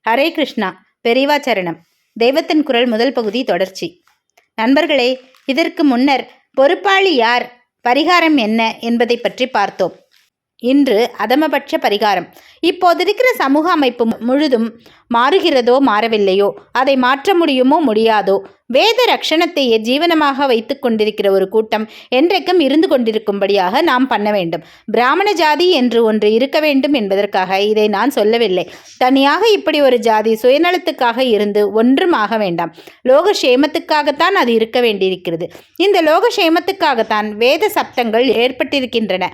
ஹரே கிருஷ்ணா. பெரிவாச்சரணம். தெய்வத்தின் குரல் முதல் பகுதி தொடர்ச்சி. நண்பர்களே, இதற்கு முன்னர் பொறுப்பாளி யார், பரிகாரம் என்ன என்பதை பற்றி பார்த்தோம். இன்று அதமபட்ச பரிகாரம். இப்போது இருக்கிற சமூக அமைப்பு முழுதும் மாறுகிறதோ மாறவில்லையோ, அதை மாற்ற முடியுமோ முடியாதோ, வேத ரக்ஷணத்தையே ஜீவனமாக வைத்து கொண்டிருக்கிற ஒரு கூட்டம் என்றைக்கும் இருந்து கொண்டிருக்கும்படியாக நாம் பண்ண வேண்டும். பிராமண ஜாதி என்று ஒன்று இருக்க வேண்டும் என்பதற்காக இதை நான் சொல்லவில்லை. தனியாக இப்படி ஒரு ஜாதி சுயநலத்துக்காக இருந்து ஒன்றும் ஆக வேண்டாம். லோகக்ஷேமத்துக்காகத்தான் அது இருக்க வேண்டியிருக்கிறது. இந்த லோகக்ஷேமத்துக்காகத்தான் வேத சப்தங்கள் ஏற்பட்டிருக்கின்றன.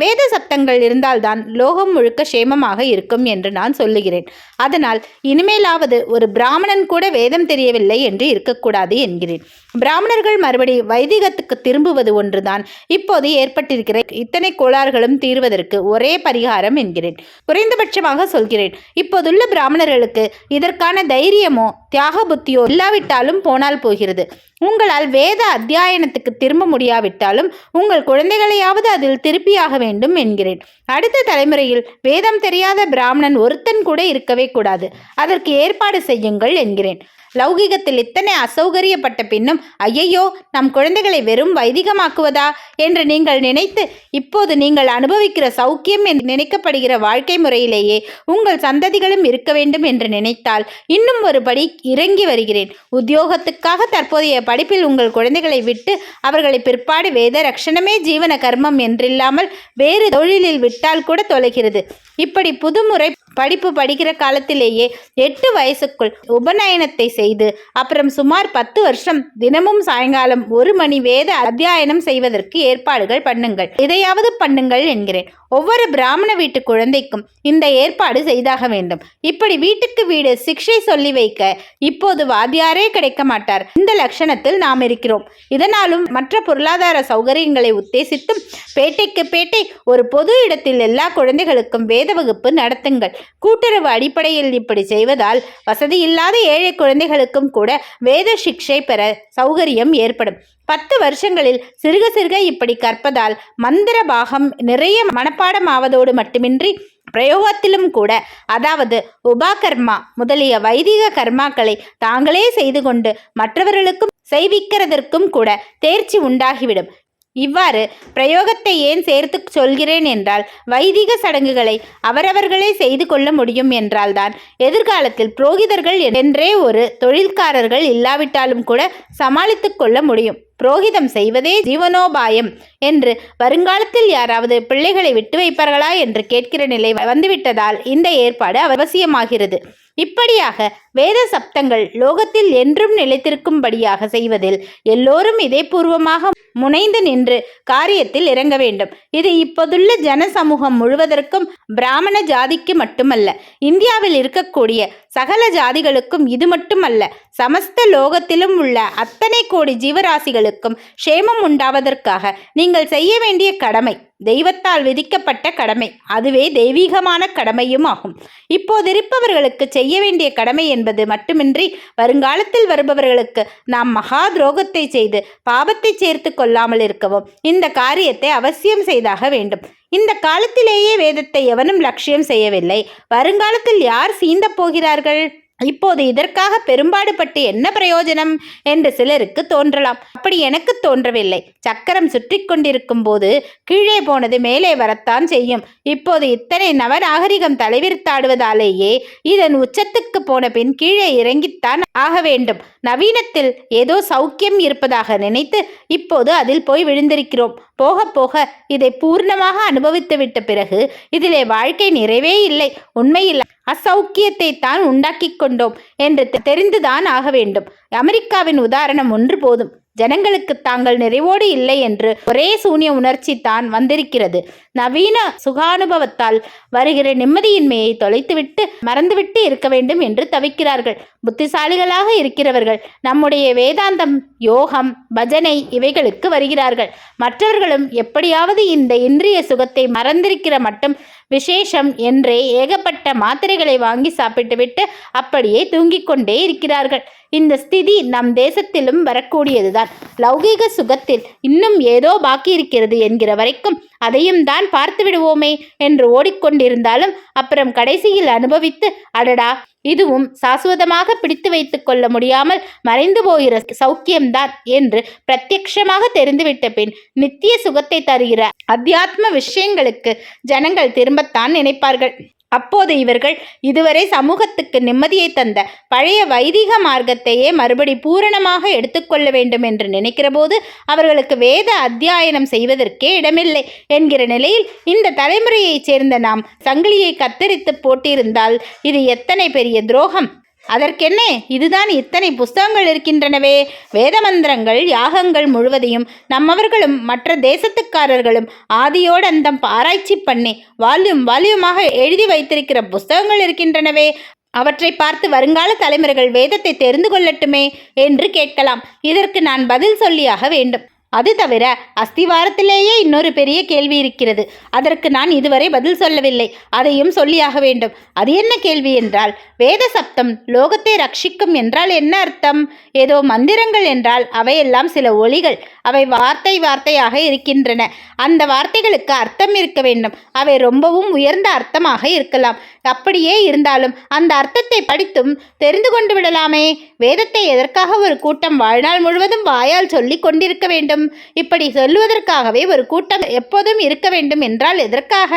வேத சப்தங்கள் இருந்தால்தான் லோகம் முழுக்க க்ஷேமமாக இருக்கும் என்று நான் சொல்லுகிறேன். அதனால் இனிமேலாவது ஒரு பிராமணன் கூட வேதம் தெரியவில்லை என்று இருக்கக்கூடாது என்கிறேன். பிராமணர்கள் மறுபடி வைதிகத்துக்கு திரும்புவது ஒன்றுதான் இப்போது ஏற்பட்டிருக்கிற இத்தனை கோளாறுகளும் தீர்வதற்கு ஒரே பரிகாரம் என்கிறேன். குறைந்தபட்சமாக சொல்கிறேன், இப்போதுள்ள பிராமணர்களுக்கு இதற்கான தைரியமோ தியாக புத்தியோ இல்லாவிட்டாலும் போனால் போகிறது. உங்களால் வேத அத்தியாயனத்துக்கு திரும்ப முடியாவிட்டாலும் உங்கள் குழந்தைகளையாவது அதில் திருப்பியாக வேண்டும் என்கிறேன். அடுத்த தலைமுறையில் வேதம் தெரியாத பிராமணன் ஒருத்தன் கூட இருக்கவே கூடாது. அதற்கு ஏற்பாடு செய்யுங்கள் என்கிறேன். லௌகிகத்தில் இத்தனை அசௌகரியப்பட்ட பின்னும் ஐயையோ, நம் குழந்தைகளை வெறும் வைதிகமாக்குவதா என்று நீங்கள் நினைத்து இப்போது நீங்கள் அனுபவிக்கிற சௌக்கியம் என்று நினைக்கப்படுகிற வாழ்க்கை முறையிலேயே உங்கள் சந்ததிகளும் இருக்க வேண்டும் என்று நினைத்தால் இன்னும் ஒரு படி இறங்கி வருகிறேன். உத்தியோகத்துக்காக தற்போதைய படிப்பில் உங்கள் குழந்தைகளை விட்டு அவர்களை பிற்பாடு வேத ரக்ஷணமே ஜீவன கர்மம் என்றில்லாமல் வேறு தொழிலில் விட்டால் கூட தொலைகிறது. இப்படி புதுமுறை படிப்பு படிக்கிற காலத்திலேயே 8 வயசுக்குள் உபநயனத்தை செய்து அப்புறம் சுமார் 10 வருஷம் தினமும் சாயங்காலம் 1 மணி வேத அத்தியாயனம் செய்வதற்கு ஏற்பாடுகள் பண்ணுங்கள். இதையாவது பண்ணுங்கள் என்கிறேன். ஒவ்வொரு பிராமண வீட்டு குழந்தைக்கும் இந்த ஏற்பாடு செய்தாக வேண்டும். இப்படி வீட்டுக்கு வீடு சிக்ஷை சொல்லி வைக்க இப்போது வாத்தியாரே கிடைக்க மாட்டார். இந்த லட்சணத்தில் நாம் இருக்கிறோம். இதனாலும் மற்ற பொருளாதார சௌகரியங்களை உத்தேசித்தும் பேட்டைக்கு பேட்டை ஒரு பொது இடத்தில் எல்லா குழந்தைகளுக்கும் வேத வகுப்பு நடத்துங்கள். கூட்டுறவு அடிப்படையில் இப்படி செய்வதால் வசதி இல்லாத ஏழை குழந்தைகளுக்கும் கூட வேத சிக்ஷை பெற சௌகரியம் ஏற்படும். 10 வருஷங்களில் சிறுக சிறுக இப்படி கற்பதால் மந்திர பாகம் நிறைய மனப்பாடமாவதோடு மட்டுமின்றி பிரயோகத்திலும் கூட, அதாவது உபாகர்மா முதலிய வைதிக கர்மாக்களை தாங்களே செய்து கொண்டு மற்றவர்களுக்கும் செய்விக்கிறதற்கும் கூட தேர்ச்சி உண்டாகிவிடும். இவ்வாறு பிரயோகத்தை ஏன் சேர்த்து சொல்கிறேன் என்றால், வைதிக சடங்குகளை அவரவர்களே செய்து கொள்ள முடியும் என்றால்தான் எதிர்காலத்தில் புரோகிதர்கள் என்றே ஒரு தொழில்காரர்கள் இல்லாவிட்டாலும் கூட சமாளித்து கொள்ள முடியும். புரோகிதம் செய்வதே ஜீவனோபாயம் என்று வருங்காலத்தில் யாராவது பிள்ளைகளை விட்டு வைப்பார்களா என்று கேட்கிற நிலை வந்துவிட்டதால் இந்த ஏற்பாடு அவசியமாகிறது. இப்படியாக வேத சப்தங்கள் லோகத்தில் என்றும் நிலைத்திருக்கும்படியாக செய்வதில் எல்லோரும் இதயபூர்வமாக முனைந்து நின்று காரியத்தில் இறங்க வேண்டும். இது இப்போதுள்ள ஜன சமூகம் முழுவதற்கும் பிராமண ஜாதிக்கு மட்டுமல்ல, இந்தியாவில் இருக்கக்கூடிய சகல ஜாதிகளுக்கும் இது மட்டுமல்ல, சமஸ்த லோகத்திலும் உள்ள அத்தனை கோடி ஜீவராசிகளுக்கும் க்ஷேமம் உண்டாவதற்காக நீங்கள் செய்ய வேண்டிய கடமை தெய்வத்தால் விதிக்கப்பட்ட கடமை. அதுவே தெய்வீகமான கடமையும் ஆகும். இப்போதிருப்பவர்களுக்கு செய்ய வேண்டிய கடமை என்பது மட்டுமின்றி வருங்காலத்தில் வருபவர்களுக்கு நாம் மகா துரோகத்தை செய்து பாபத்தை சேர்த்து கொள்ளாமல் இருக்கவும் இந்த காரியத்தை அவசியம் செய்தாக வேண்டும். இந்த காலத்திலேயே வேதத்தை எவனும் லட்சியம் செய்யவில்லை. வருங்காலத்தில் யார் சீந்தப் போகிறார்கள்? இப்போது இதற்காக பெரும்பாடுபட்டு என்ன பிரயோஜனம் என்று சிலருக்கு தோன்றலாம். அப்படி எனக்கு தோன்றவில்லை. சக்கரம் சுற்றி கொண்டிருக்கும் போது கீழே போனது மேலே வரத்தான் செய்யும். இப்போது இத்தனை நவநாகரிகம் தலைவிரித்தாடுவதாலேயே இதன் உச்சத்துக்கு போன பின் கீழே இறங்கித்தான் ஆக வேண்டும். நவீனத்தில் ஏதோ சௌக்கியம் இருப்பதாக நினைத்து இப்போது அதில் போய் விழுந்திருக்கிறோம். போக போக இதை பூர்ணமாக அனுபவித்து விட்ட பிறகு இதிலே வாழ்க்கை நிறைவே இல்லை. உண்மையில் அசௌக்கியத்தை தான் உண்டாக்கி கொண்டோம் என்று தெரிந்துதான் ஆக வேண்டும். அமெரிக்காவின் உதாரணம் ஒன்று போதும். ஜனங்களுக்கு தாங்கள் நிறைவோடு இல்லை என்று ஒரே சூன்ய உணர்ச்சி தான் வந்திருக்கிறது. நவீன சுகானுபவத்தால் வருகிற நிம்மதியின்மையை தொலைத்துவிட்டு மறந்துவிட்டு இருக்க வேண்டும் என்று தவிக்கிறார்கள். புத்திசாலிகளாக இருக்கிறவர்கள் நம்முடைய வேதாந்தம், யோகம், பஜனை இவைகளுக்கு வருகிறார்கள். மற்றவர்களும் எப்படியாவது இந்த இந்திரிய சுகத்தை மறந்திருக்கிற மட்டும் விசேஷம் என்றே ஏகப்பட்ட மாத்திரைகளை வாங்கி சாப்பிட்டுவிட்டு அப்படியே தூங்கிக் கொண்டே இருக்கிறார்கள். இந்த ஸ்திதி நம் தேசத்திலும் வரக்கூடியதுதான். லௌகீக சுகத்தில் இன்னும் ஏதோ பாக்கி இருக்கிறது என்கிற வரைக்கும் அதையும் தான் பார்த்து விடுவோமே என்று ஓடிக்கொண்டிருந்தாலும் அப்புறம் கடைசியில் அனுபவித்து, அடடா இதுவும் சாஸ்வதமாக பிடித்து வைத்துக் கொள்ள முடியாமல் மறைந்து போகிற சௌக்கியம்தான் என்று பிரத்யட்சமாக தெரிந்துவிட்ட பின் நித்திய சுகத்தை தருகிற அத்தியாத்ம விஷயங்களுக்கு ஜனங்கள் திரும்பத்தான் நினைப்பார்கள். அப்போது இவர்கள் இதுவரை சமூகத்துக்கு நிம்மதியை தந்த பழைய வைதிக மார்க்கத்தையே மறுபடி பூரணமாக எடுத்துக்கொள்ள வேண்டும் என்று நினைக்கிற போது அவர்களுக்கு வேத அத்தியாயனம் செய்வதற்கே இடமில்லை என்கிற நிலையில் இந்த தலைமுறையைச் சேர்ந்த நாம் சங்கிலியை கத்தரித்து போட்டிருந்தால் இது எத்தனை பெரிய துரோகம்! அதற்கென்ன, இதுதான் இத்தனை புஸ்தகங்கள் இருக்கின்றனவே. வேத மந்திரங்கள் யாகங்கள் முழுவதையும் நம்மவர்களும் மற்ற தேசத்துக்காரர்களும் ஆதியோடு அந்தம் ஆராய்ச்சி பண்ணி வால்யூமாக எழுதி வைத்திருக்கிற புஸ்தகங்கள் இருக்கின்றனவே. அவற்றை பார்த்து வருங்கால தலைமுறைகள் வேதத்தை தெரிந்து கொள்ளட்டுமே என்று கேட்கலாம். இதற்கு நான் பதில் சொல்லியாக வேண்டும். அது தவிர அஸ்திவாரத்திலேயே இன்னொரு பெரிய கேள்வி இருக்கிறது. அதற்கு நான் இதுவரை பதில் சொல்லவில்லை. அதையும் சொல்லியாக வேண்டும். அது என்ன கேள்வி என்றால், வேத சப்தம் லோகத்தை ரட்சிக்கும் என்றால் என்ன அர்த்தம்? ஏதோ மந்திரங்கள் என்றால் அவையெல்லாம் சில ஒலிகள். அவை வார்த்தையாக இருக்கின்றன. அந்த வார்த்தைகளுக்கு அர்த்தம் இருக்க வேண்டும். அவை ரொம்பவும் உயர்ந்த அர்த்தமாக இருக்கலாம். அப்படியே இருந்தாலும் அந்த அர்த்தத்தை படித்தும் தெரிந்து கொண்டு விடலாமே. வேதத்தை எதற்காக ஒரு கூட்டம் வாழ்நாள் முழுவதும் வாயால் சொல்லி கொண்டிருக்க வேண்டும்? இப்படி சொல்லுவதற்காகவே ஒரு கூட்டம் எப்போதும் இருக்க வேண்டும் என்றால் எதற்காக?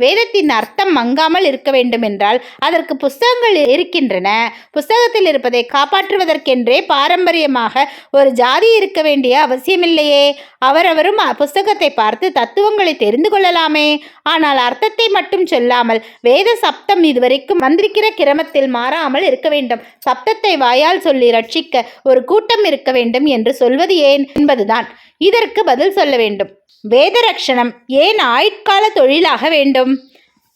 வேதத்தின் அர்த்தம் மங்காமல் இருக்க வேண்டும் என்றால் அதற்கு புஸ்தகங்கள் இருக்கின்றன. புஸ்தகத்தில் இருப்பதை காப்பாற்றுவதற்கென்றே பாரம்பரியமாக ஒரு ஜாதி இருக்க வேண்டிய அவசியமில்லையே. அவரவரும் புஸ்தகத்தை பார்த்து தத்துவங்களை தெரிந்து கொள்ளலாமே. ஆனால் அர்த்தத்தை மட்டும் சொல்லாமல் வேத சப்தம் இதுவரைக்கும் வந்திருக்கிற கிரமத்தில் மாறாமல் இருக்க வேண்டும். சப்தத்தை வாயால் சொல்லி ரட்சிக்க ஒரு கூட்டம் இருக்க வேண்டும் என்று சொல்வது ஏன் என்பதுதான். இதற்கு பதில் சொல்ல வேண்டும். வேத ரட்சணம் ஏன் ஆயுட்கால தொழிலாக வேண்டும்?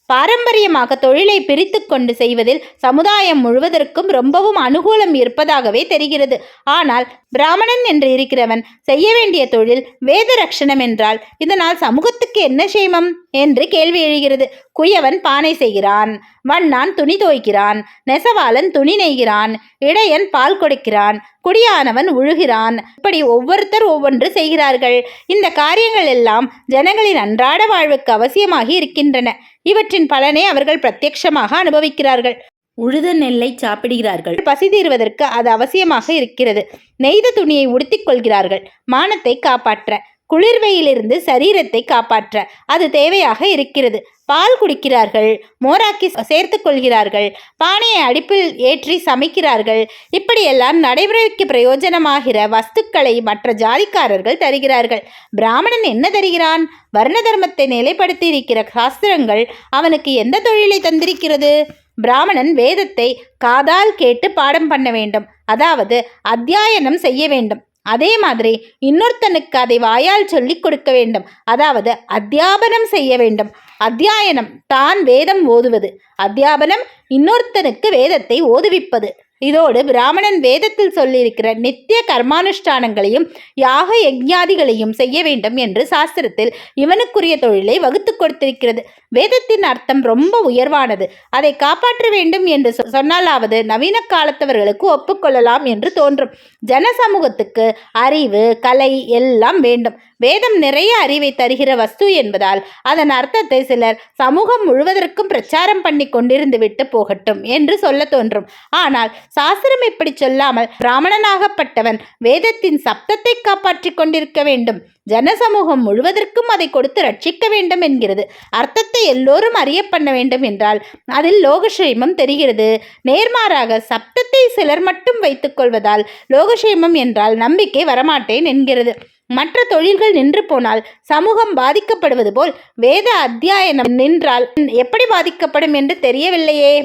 பாரம்பரியமாக தொழிலை பிரித்து கொண்டு செய்வதில் சமுதாயம் முழுவதற்கும் ரொம்பவும் அனுகூலம் இருப்பதாகவே தெரிகிறது. ஆனால் பிராமணன் என்று இருக்கிறவன் செய்ய வேண்டிய தொழில் வேத ரட்சணம் என்றால் இதனால் சமூகத்துக்கு என்ன சேமம் என்று கேள்வி எழுகிறது. குயவன் பானை செய்கிறான், வண்ணான் துணி தோய்க்கிறான், நெசவாளன் துணி நெய்கிறான், இடையன் பால் கொடுக்கிறான், குடியானவன் உழுகிறான். இப்படி ஒவ்வொருத்தர் ஒவ்வொன்று செய்கிறார்கள். இந்த காரியங்கள் எல்லாம் ஜனங்களின் அன்றாட வாழ்வுக்கு அவசியமாகி இருக்கின்றன. இவற்றின் பலனை அவர்கள் பிரத்யட்சமாக அனுபவிக்கிறார்கள். உழுத நெல்லை சாப்பிடுகிறார்கள். பசி தீர்வதற்கு அது அவசியமாக இருக்கிறது. நெய்த துணியை உடுத்திக் கொள்கிறார்கள். மானத்தை காப்பாற்ற, குளிர்வையிலிருந்து சரீரத்தை காப்பாற்ற அது தேவையாக இருக்கிறது. பால் குடிக்கிறார்கள், மோராக்கி சேர்த்து கொள்கிறார்கள், பானையை அடுப்பில் ஏற்றி சமைக்கிறார்கள். இப்படியெல்லாம் நடைமுறைக்கு பிரயோஜனமாகிற வஸ்துக்களை மற்ற ஜாதிக்காரர்கள் தருகிறார்கள். பிராமணன் என்ன தருகிறான்? வர்ண தர்மத்தை நிலைப்படுத்தி இருக்கிற சாஸ்திரங்கள் அவனுக்கு எந்த தொழிலை தந்திருக்கிறது? பிராமணன் வேதத்தை காதால் கேட்டு பாடம் பண்ண வேண்டும், அதாவது அத்தியாயனம் செய்ய வேண்டும். அதே மாதிரி இன்னொருத்தனுக்கு அதை வாயால் சொல்லிக் கொடுக்க வேண்டும், அதாவது அத்தியாபனம் செய்ய வேண்டும். அத்தியாயனம் தான் வேதம் ஓதுவது, அத்தியாபனம் இன்னொருத்தனுக்கு வேதத்தை ஓதுவிப்பது. இதோடு பிராமணன் வேதத்தில் சொல்லியிருக்கிற நித்திய கர்மானுஷ்டானங்களையும் யாக யஜ்ஞாதிகளையும் செய்ய வேண்டும் என்று சாஸ்திரத்தில் இவனுக்குரிய தொழிலை வகுத்து கொடுத்திருக்கிறது. வேதத்தின் அர்த்தம் ரொம்ப உயர்வானது. அதை காப்பாற்ற வேண்டும் என்று சொன்னாலாவது நவீன காலத்தவர்களுக்கு ஒப்புக்கொள்ளலாம் என்று தோன்றும். ஜன சமூகத்துக்கு அறிவு, கலை எல்லாம் வேண்டும். வேதம் நிறைய அறிவை தருகிற வஸ்து என்பதால் அதன் அர்த்தத்தை சிலர் சமூகம் முழுவதற்கும் பிரச்சாரம் பண்ணி கொண்டிருந்து விட்டு போகட்டும் என்று சொல்ல தோன்றும். ஆனால் சாஸ்திரம் இப்படி சொல்லாமல் பிராமணனாகப்பட்டவன் வேதத்தின் சப்தத்தை காப்பாற்றி கொண்டிருக்க வேண்டும். ஜனசமூகம் முழுவதற்கும் அதை கொடுத்து ரட்சிக்க வேண்டும் என்கிறது. அர்த்தத்தை எல்லோரும் அறிய பண்ண வேண்டும் என்றால் அதில் லோகக்ஷேமம் தெரிகிறது. நேர்மாறாக சப்தத்தை சிலர் மட்டும் வைத்துக் கொள்வதால் லோகக்ஷேமம் என்றால் நம்பிக்கை வரமாட்டேன் என்கிறது. மற்ற தொழில்கள் நின்று போனால் சமூகம் பாதிக்கப்படுவது போல் வேத அத்தியாயனம் நின்றால் எப்படி பாதிக்கப்படும் என்று தெரியவில்லையே.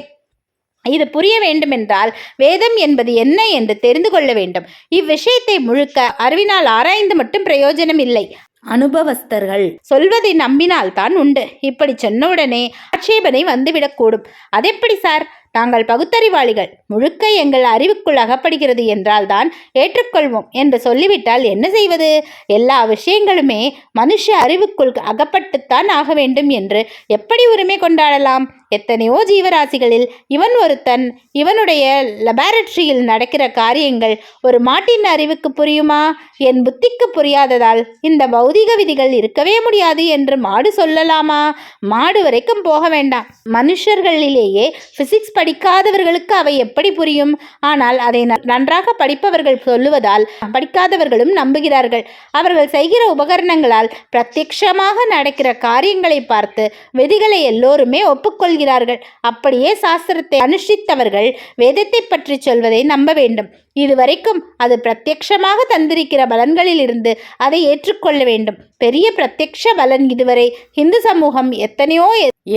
இது புரிய வேண்டுமென்றால் வேதம் என்பது என்ன என்று தெரிந்து கொள்ள வேண்டும். இவ்விஷயத்தை முழுக்க அறிவினால் ஆராய்ந்து மட்டும் பிரயோஜனம் இல்லை. அனுபவஸ்தர்கள் சொல்வதை நம்பினால் தான் உண்டு. இப்படி சொன்னவுடனே ஆட்சேபனை வந்துவிடக்கூடும். அதெப்படி சார்? தாங்கள் பகுத்தறிவாளிகள், முழுக்க எங்கள் அறிவுக்குள் அகப்படுகிறது என்றால் தான் ஏற்றுக்கொள்வோம் என்று சொல்லிவிட்டால் என்ன செய்வது? எல்லா விஷயங்களுமே மனுஷ அறிவுக்குள் அகப்பட்டுத்தான் ஆக வேண்டும் என்று எப்படி உரிமை கொண்டாடலாம்? எத்தனையோ ஜீவராசிகளில் இவன் ஒருத்தன். இவனுடைய லெபார்டரியில் நடக்கிற காரியங்கள் ஒரு மாட்டின் அறிவுக்கு புரியுமா? என் புத்திக்கு புரியாததால் இந்த பௌதிக விதிகள் இருக்கவே முடியாது என்று மாடு சொல்லலாமா? மாடு வரைக்கும் போக வேண்டாம். மனுஷர்களிலேயே பிசிக்ஸ் படிக்காதவர்களுக்கு அவை எப்படி புரியும்? ஆனால் அதை நன்றாக படிப்பவர்கள் சொல்லுவதால் படிக்காதவர்களும் நம்புகிறார்கள். அவர்கள் செய்கிற உபகரணங்களால் பிரத்யட்சமாக நடக்கிற காரியங்களை பார்த்து விதிகளை எல்லோருமே ஒப்புக்கொள்கிறார்கள். அப்படியே சாஸ்திரத்தை அனுஷ்டித்தவர்கள் வேதத்தை பற்றி சொல்வதை நம்ப வேண்டும். இதுவரைக்கும் அது பிரத்யட்சமாக தந்திருக்கிற பலன்களில் இருந்து அதை ஏற்றுக்கொள்ள வேண்டும். பெரிய பிரத்யட்ச பலன். இதுவரை இந்து சமூகம் எத்தனையோ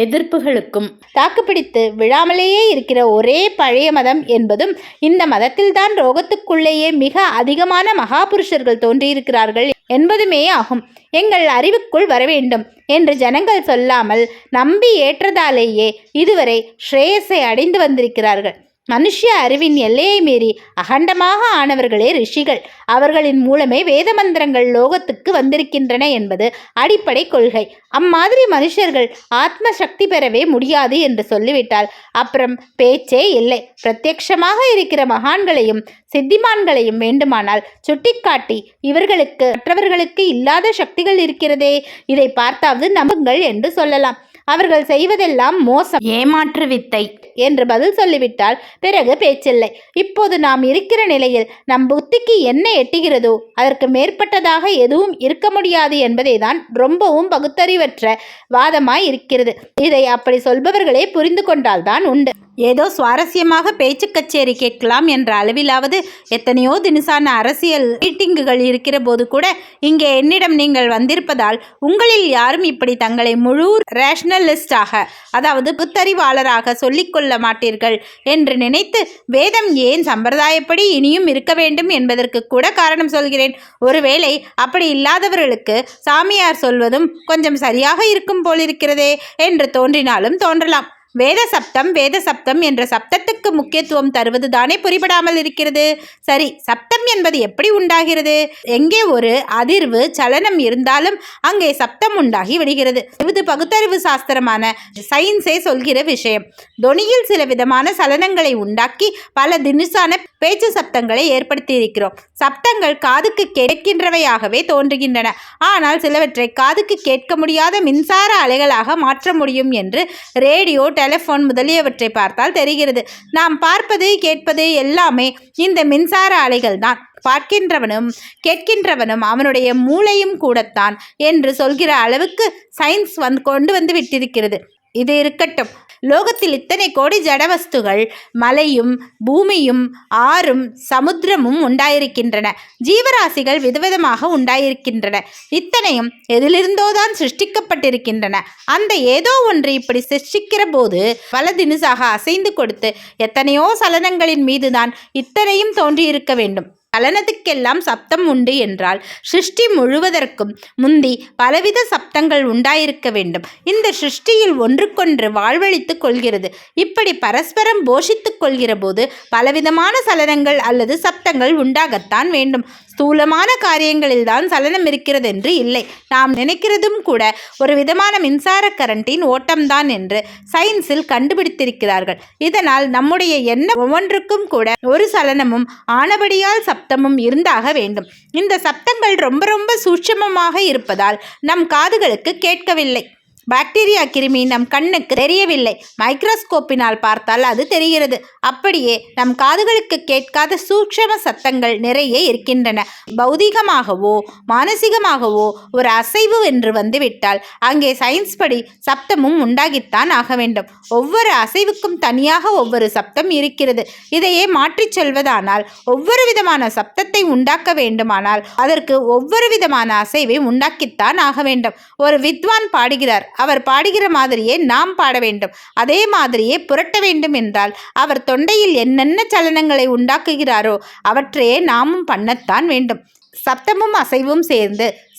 எதிர்ப்புகளுக்கும் தாக்குப்பிடித்து விழாமலேயே இருக்கிற ஒரே பழைய மதம் என்பதும் இந்த மதத்தில்தான் ரோகத்துக்குள்ளேயே மிக அதிகமான மகாபுருஷர்கள் தோன்றியிருக்கிறார்கள் என்பதுமே ஆகும். எங்கள் அறிவுக்குள் வரவேண்டும் என்று ஜனங்கள் சொல்லாமல் நம்பி ஏற்றதாலேயே இதுவரை ஸ்ரேயஸை அடைந்து வந்திருக்கிறார்கள். மனுஷ அறிவின் எல்லையை மீறி அகண்டமாக ஆனவர்களே ரிஷிகள். அவர்களின் மூலமே வேத மந்திரங்கள் லோகத்துக்கு வந்திருக்கின்றன என்பது அடிப்படை கொள்கை. அம்மாதிரி மனுஷர்கள் ஆத்ம சக்தி பெறவே முடியாது என்று சொல்லிவிட்டால் அப்புறம் பேச்சே இல்லை. பிரத்யட்சமாக இருக்கிற மகான்களையும் சித்திமான்களையும் வேண்டுமானால் சுட்டிக்காட்டி இவர்களுக்கு மற்றவர்களுக்கு இல்லாத சக்திகள் இருக்கிறதே, இதை பார்த்தாவது நம்புங்கள் என்று சொல்லலாம். அவர்கள் செய்வதெல்லாம் மோசம், ஏமாற்று வித்தை என்று பதில் சொல்லிவிட்டால் பிறகு பேச்சில்லை. இப்போது நாம் இருக்கிற நிலையில் நம் புத்திக்கு என்ன எட்டுகிறதோ அதற்கு மேற்பட்டதாக எதுவும் இருக்க முடியாது என்பதே தான் ரொம்பவும் பகுத்தறிவற்ற வாதமாய் இருக்கிறது. இதை அப்படி சொல்பவர்களே புரிந்து கொண்டால்தான் உண்டு. ஏதோ சுவாரஸ்யமாக பேச்சு கச்சேரி கேட்கலாம் என்ற அளவிலாவது எத்தனையோ தினசான அரசியல் மீட்டிங்குகள் இருக்கிற போது கூட இங்கே என்னிடம் நீங்கள் வந்திருப்பதால் உங்களில் யாரும் இப்படி தங்களை முழு ரேஷனலிஸ்டாக, அதாவது புத்தறிவாளராக சொல்லிக்கொள்ள மாட்டீர்கள் என்று நினைத்து வேதம் ஏன் சம்பிரதாயப்படி இனியும் இருக்க வேண்டும் என்பதற்கு கூட காரணம் சொல்கிறேன். ஒருவேளை அப்படி இல்லாதவர்களுக்கு சாமியார் சொல்வதும் கொஞ்சம் சரியாக இருக்கும் போலிருக்கிறதே என்று தோன்றினாலும் தோன்றலாம். வேத சப்தம் என்ற சப்தத்துக்கு முக்கியத்துவம் தருவது தானே புரிபடாமல் இருக்கிறது. சரி, சப்தம் என்பது எப்படி உண்டாகிறது? எங்கே ஒரு அதிர்வு சலனம் இருந்தாலும் அங்கே சப்தம் உண்டாகி விடுகிறது. இது பகுத்தறிவு சாஸ்திரமான சயின்ஸே சொல்கிற விஷயம். தொனியில் சில விதமான சலனங்களை உண்டாக்கி பல தினுசான பேச்சு சப்தங்களை ஏற்படுத்தி இருக்கிறோம். சப்தங்கள் காதுக்கு கேட்கின்றவையாகவே தோன்றுகின்றன. ஆனால் சிலவற்றை காதுக்கு கேட்க முடியாத மின்சார அலைகளாக மாற்ற முடியும் என்று ரேடியோ, டெலிஃபோன் முதலியவற்றை பார்த்தால் தெரிகிறது. நாம் பார்ப்பது கேட்பது எல்லாமே இந்த மின்சார அலைகள் தான். பார்க்கின்றவனும் கேட்கின்றவனும் அவனுடைய மூளையும் கூடத்தான் என்று சொல்கிற அளவுக்கு சயின்ஸ் கொண்டு வந்து விட்டிருக்கிறது. இது இருக்கட்டும். லோகத்தில் இத்தனை கோடி ஜடவஸ்துகள், மலையும் பூமியும் ஆறும் சமுத்திரமும் உண்டாயிருக்கின்றன. ஜீவராசிகள் விதவிதமாக உண்டாயிருக்கின்றன. இத்தனையும் எதிலிருந்தோதான் சிருஷ்டிக்கப்பட்டிருக்கின்றன. அந்த ஏதோ ஒன்று இப்படி சிருஷ்டிக்கிற போது பல தினுசாக அசைந்து கொடுத்து எத்தனையோ சலனங்களின் மீதுதான் இத்தனையும் தோன்றியிருக்க வேண்டும். சலனத்துக்கெல்லாம் சப்தம் உண்டு என்றால் சிருஷ்டி முழுவதற்கும் முந்தி பலவித சப்தங்கள் உண்டாயிருக்க வேண்டும். இந்த சிருஷ்டியில் ஒன்றுக்கொன்று வாழ்வழித்து கொள்கிறது. இப்படி பரஸ்பரம் போஷித்து கொள்கிற போது பலவிதமான சலனங்கள் அல்லது சப்தங்கள் உண்டாகத்தான் வேண்டும். ஸ்தூலமான காரியங்களில் தான் சலனம் இருக்கிறது என்று இல்லை. நாம் நினைக்கிறதும் கூட ஒரு விதமான மின்சார கரண்டின் ஓட்டம்தான் என்று சயின்ஸில் கண்டுபிடித்திருக்கிறார்கள். இதனால் நம்முடைய எண்ணம் ஒவ்வொன்றுக்கும் கூட ஒரு சலனமும் ஆனபடியால் சப்தமும் இருந்தாக வேண்டும். இந்த சப்தங்கள் ரொம்ப ரொம்ப சூட்சமமாக இருப்பதால் நம் காதுகளுக்கு கேட்கவில்லை. பாக்டீரியா கிருமி நம் கண்ணுக்கு தெரியவில்லை. மைக்ரோஸ்கோப்பினால் பார்த்தால் அது தெரிகிறது. அப்படியே நம் காதுகளுக்கு கேட்காத சூட்சம சத்தங்கள் நிறைய இருக்கின்றன. பௌதிகமாகவோ மானசீகமாகவோ ஒரு அசைவு என்று வந்துவிட்டால் அங்கே சயின்ஸ் படி சப்தமும் உண்டாகித்தான் ஆக வேண்டும். ஒவ்வொரு அசைவுக்கும் தனியாக ஒவ்வொரு சப்தம் இருக்கிறது. இதையே மாற்றிச் சொல்வதானால் ஒவ்வொரு விதமான சப்தத்தை உண்டாக்க வேண்டுமானால் அதற்கு ஒவ்வொரு விதமான அசைவை உண்டாக்கித்தான் ஆக வேண்டும். ஒரு வித்வான் பாடுகிறார். அவர் பாடுகிற மாதிரியே நாம் பாட வேண்டும். அதே மாதிரியே புரட்ட வேண்டும் என்றால் அவர் தொண்டையில் என்னென்ன சலனங்களை உண்டாக்குகிறாரோ அவற்றையே நாமும் பண்ணத்தான் வேண்டும். சப்தமும் அசைவும்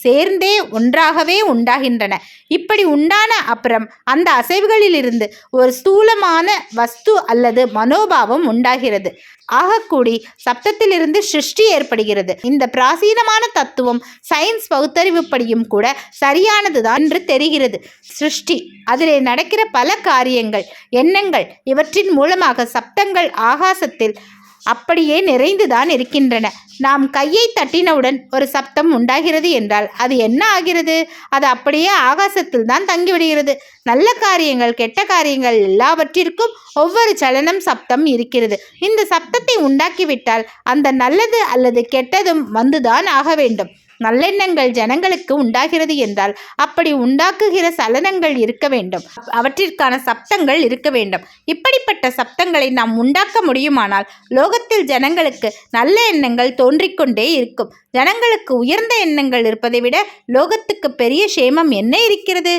சேர்ந்தே ஒன்றாகவே உண்டாகின்றன. இப்படி உண்டான அப்புறம் அந்த அசைவுகளிலிருந்து ஒரு ஸ்தூலமான வஸ்து அல்லது மனோபாவம் உண்டாகிறது. ஆகக்கூடி சப்தத்திலிருந்து சிருஷ்டி ஏற்படுகிறது. இந்த பிராசீனமான தத்துவம் சயின்ஸ் பகுத்தறிவுப்படியும் கூட சரியானதுதான் என்று தெரிகிறது. சிருஷ்டி, அதிலே நடக்கிற பல காரியங்கள், எண்ணங்கள், இவற்றின் மூலமாக சப்தங்கள் ஆகாசத்தில் அப்படியே நிறைந்துதான் இருக்கின்றன. நாம் கையை தட்டினவுடன் ஒரு சப்தம் உண்டாகிறது என்றால் அது என்ன ஆகிறது? அது அப்படியே ஆகாசத்தில் தான் தங்கிவிடுகிறது. நல்ல காரியங்கள், கெட்ட காரியங்கள் எல்லாவற்றிற்கும் ஒவ்வொரு சலனம், சப்தம் இருக்கிறது. இந்த சப்தத்தை உண்டாக்கிவிட்டால் அந்த நல்லது அல்லது கெட்டதும் வந்துதான் ஆக வேண்டும். நல்லெண்ணங்கள் ஜனங்களுக்கு உண்டாகிறது என்றால் அப்படி உண்டாக்குகிற சலனங்கள் இருக்க வேண்டும், அவற்றிற்கான சப்தங்கள் இருக்க வேண்டும். இப்படிப்பட்ட சப்தங்களை நாம் உண்டாக்க முடியுமானால் லோகத்தில் ஜனங்களுக்கு நல்ல எண்ணங்கள் தோன்றிக்கொண்டே இருக்கும். ஜனங்களுக்கு உயர்ந்த எண்ணங்கள் இருப்பதை விட லோகத்துக்கு பெரிய சேமம் என்ன இருக்கிறது?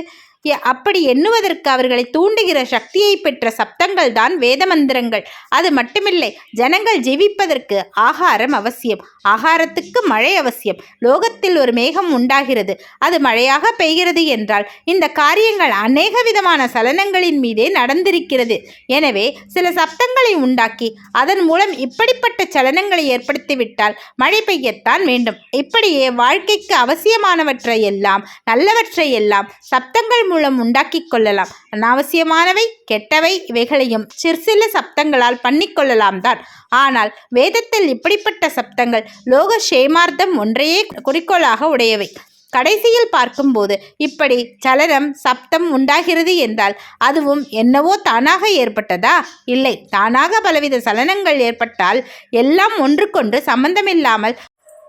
அப்படி எண்ணுவதற்கு அவர்களை தூண்டுகிற சக்தியை பெற்ற சப்தங்கள் தான் வேத மந்திரங்கள். அது மட்டுமில்லை, ஜனங்கள் ஜீவிப்பதற்கு ஆகாரம் அவசியம். ஆகாரத்துக்கு மழை அவசியம். லோகத்தில் ஒரு மேகம் உண்டாகிறது, அது மழையாக பெய்கிறது என்றால் இந்த காரியங்கள் அநேக விதமான சலனங்களின் மீதே நடந்திருக்கிறது. எனவே சில சப்தங்களை உண்டாக்கி அதன் மூலம் இப்படிப்பட்ட சலனங்களை ஏற்படுத்திவிட்டால் மழை பெய்யத்தான் வேண்டும். இப்படியே வாழ்க்கைக்கு அவசியமானவற்றை எல்லாம், நல்லவற்றை எல்லாம் சப்தங்கள் மூலம் உண்டாக்கி கொள்ளலாம். அனாவசியமானவை, கெட்டவை இவைகளையும் சிற்சில சப்தங்களால் பண்ணிக்கொள்ளலாம் தான். ஆனால் வேதத்தில் இப்படிப்பட்ட சப்தங்கள் லோக சேமார்த்தம் ஒன்றையே குறிக்கோளாக உடையவை. கடைசியில் பார்க்கும்போது இப்படி சலனம், சப்தம் உண்டாகிறது என்றால் அதுவும் என்னவோ தானாக ஏற்பட்டதா? இல்லை, தானாக பலவித சலனங்கள் ஏற்பட்டால் எல்லாம் ஒன்றுக்கொன்று சம்பந்தமில்லாமல்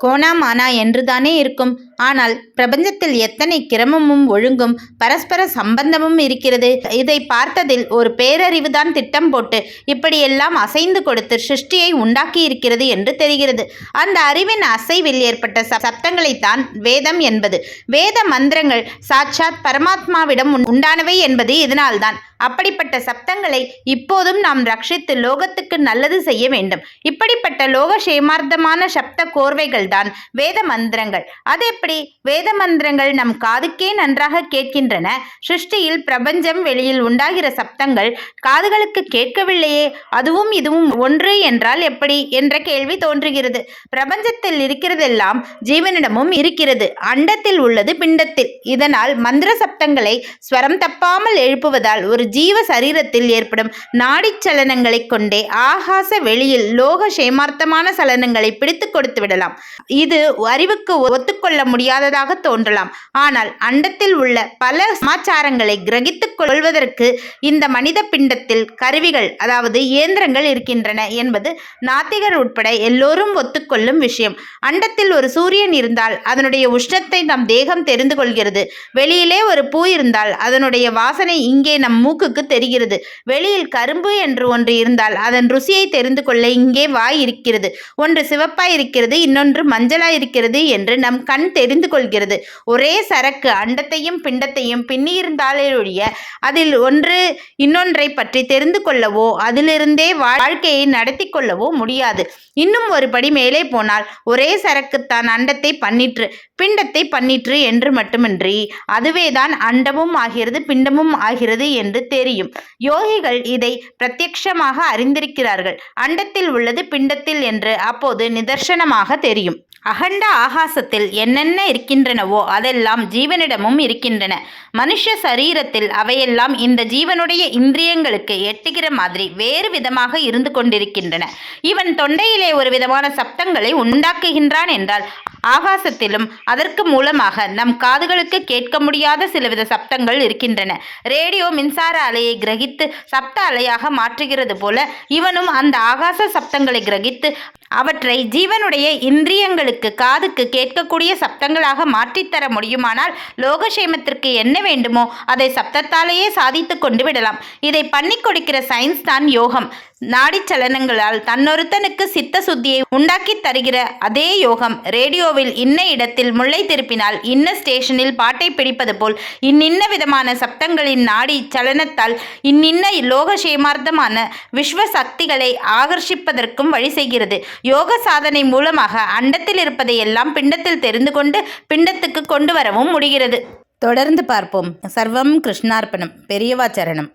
கோணாமானா என்றுதானே இருக்கும். ஆனால் பிரபஞ்சத்தில் எத்தனை கிரமமும் ஒழுங்கும் பரஸ்பர சம்பந்தமும் இருக்கிறது. இதை பார்த்ததில் ஒரு பேரறிவுதான் திட்டம் போட்டு இப்படியெல்லாம் அசைந்து கொடுத்து சிருஷ்டியை உண்டாக்கி இருக்கிறது என்று தெரிகிறது. அந்த அறிவின் அசைவில் ஏற்பட்ட சப்தங்களைத்தான் வேதம் என்பது. வேத மந்திரங்கள் சாட்சாத் பரமாத்மாவிடம் உண்டானவை என்பது இதனால்தான். அப்படிப்பட்ட சப்தங்களை இப்போதும் நாம் ரட்சித்து லோகத்துக்கு நல்லது செய்ய வேண்டும். இப்படிப்பட்ட லோக சேமார்த்தமான சப்த கோர்வைகள் தான் வேத மந்திரங்கள். அதெப்படி வேத மந்திரங்கள் நம் காதுக்கே நன்றாக கேட்கின்றன? சிருஷ்டியில் பிரபஞ்சம் வெளியில் உண்டாகிற சப்தங்கள் காதுகளுக்கு கேட்கவில்லையே, அதுவும் இதுவும் ஒன்று என்றால் எப்படி என்ற கேள்வி தோன்றுகிறது. பிரபஞ்சத்தில் இருக்கிறதெல்லாம் ஜீவனிடமும் இருக்கிறது. அண்டத்தில் உள்ளது பிண்டத்தில். இதனால் மந்திர சப்தங்களை ஸ்வரம் தப்பாமல் எழுப்புவதால் ஒரு ஜீவ சரீரத்தில் ஏற்படும் நாடி சலனங்களை கொண்டே ஆகாச வெளியில் லோக சேமார்த்தமான சலனங்களை பிடித்து கொடுத்து விடலாம். இது அறிவுக்கு ஒத்துக்கொள்ள முடியாததாக தோன்றலாம். ஆனால் அண்டத்தில் உள்ள பல சமாச்சாரங்களை கிரகித்துக் கொள்வதற்கு இந்த மனித பிண்டத்தில் கருவிகள், அதாவது இயந்திரங்கள் இருக்கின்றன என்பது நாத்திகர் உட்பட எல்லோரும் ஒத்துக்கொள்ளும் விஷயம். அண்டத்தில் ஒரு சூரியன் இருந்தால் அதனுடைய உஷ்ணத்தை நம் தேகம் தெரிந்து கொள்கிறது. வெளியிலே ஒரு பூ இருந்தால் அதனுடைய வாசனை இங்கே நம் மூக்குக்கு தெரிகிறது. வெளியில் கரும்பு என்று ஒன்று இருந்தால் அதன் ருசியை தெரிந்து கொள்ள இங்கே வாய் இருக்கிறது. ஒன்று சிவப்பாய் இருக்கிறது, இன்னொன்று மஞ்சளாய் இருக்கிறது என்று நம் கண் தெரிந்து கொள்கிறது. ஒரே சரக்கு அண்டத்தையும் பிண்டத்தையும் பின்னியிருந்தாலே ஒழிய அதில் ஒன்று இன்னொன்றை பற்றி தெரிந்து கொள்ளவோ அதிலிருந்தே வாழ்க்கையை நடத்தி கொள்ளவோ முடியாது. இன்னும் ஒரு படி மேலே போனால் ஒரே சரக்குத்தான் அண்டத்தை பண்ணிற்று, பிண்டத்தை பண்ணிற்று என்று மட்டுமின்றி அதுவேதான் அண்டமும் ஆகிறது, பிண்டமும் ஆகிறது என்று தெரியும். யோகிகள் இதை பிரத்யட்சமாக அறிந்திருக்கிறார்கள். அண்டத்தில் உள்ளது பிண்டத்தில் என்று அப்போது நிதர்சனமாக தெரியும். அகண்ட ஆகாசத்தில் என்னென்ன இருக்கின்றனவோ அதெல்லாம் ஜீவனிடமும் இருக்கின்றன. மனுஷ சரீரத்தில் அவையெல்லாம் இந்த ஜீவனுடைய இந்திரியங்களுக்கு எட்டுகிற மாதிரி வேறு விதமாக இருந்து கொண்டிருக்கின்றன. இவன் தொண்டையிலே ஒரு விதமான சப்தங்களை உண்டாக்குகின்றான் என்றால் ஆகாசத்திலும் அதற்கு மூலமாக நம் காதுகளுக்கு கேட்க முடியாத சிலவித சப்தங்கள் இருக்கின்றன. ரேடியோ மின்சார அலையை கிரகித்து சப்த அலையாக மாற்றுகிறது போல இவனும் அந்த ஆகாச சப்தங்களை கிரகித்து அவற்றை ஜீவனுடைய இந்திரியங்களுக்கு, காதுக்கு கேட்கக்கூடிய சப்தங்களாக மாற்றித்தர முடியுமானால் லோகசேமத்திற்கு என்ன வேண்டுமோ அதை சப்தத்தாலேயே சாதித்து கொண்டு விடலாம். இதை பண்ணி கொடுக்கிற சயின்ஸ் தான் யோகம். நாடிச் சலனங்களால் தன்னொருத்தனுக்கு சித்த சுத்தியை உண்டாக்கி தருகிற அதே யோகம் ரேடியோவில் இன்ன இடத்தில் முல்லை திருப்பினால் இன்ன ஸ்டேஷனில் பாட்டை பிடிப்பது போல் இன்னின்ன விதமான சப்தங்களின் நாடி சலனத்தால் இன்னின்ன லோகசேமார்த்தமான விஸ்வ சக்திகளை ஆகர்ஷிப்பதற்கும் வழி செய்கிறது. யோக சாதனை மூலமாக அண்டத்தில் இருப்பதை எல்லாம் பிண்டத்தில் தெரிந்து கொண்டு பிண்டத்துக்கு கொண்டு வரவும் முடிகிறது. தொடர்ந்து பார்ப்போம். சர்வம் கிருஷ்ணார்ப்பணம். பெரியவா சரணம்.